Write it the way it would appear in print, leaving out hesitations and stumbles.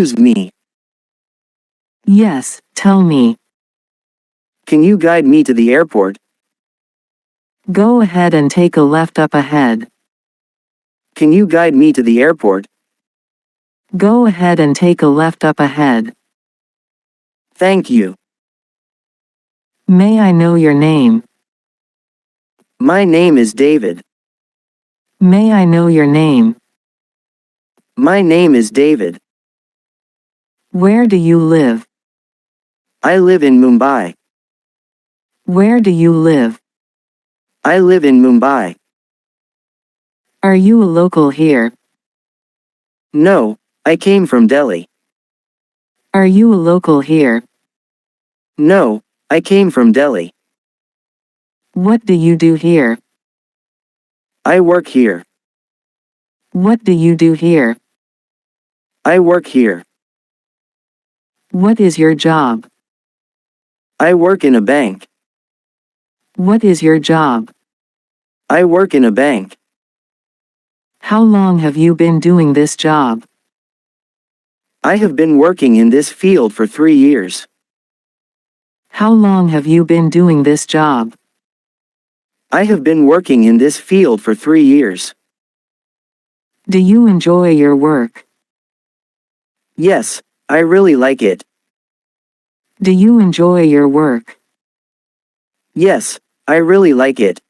Excuse me. Yes, tell me. Can you guide me to the airport? Go ahead and take a left up ahead. Can you guide me to the airport? Go ahead and take a left up ahead. Thank you. May I know your name? My name is David. May I know your name? My name is David. Where do you live? I live in Mumbai. Where do you live? I live in Mumbai. Are you a local here? No, I came from Delhi. Are you a local here? No, I came from Delhi. What do you do here? I work here. What do you do here? I work here. What is your job? I work in a bank. What is your job? I work in a bank. How long have you been doing this job? I have been working in this field for 3 years. How long have you been doing this job? I have been working in this field for 3 years. Do you enjoy your work? Yes, I really like it. Do you enjoy your work? Yes, I really like it.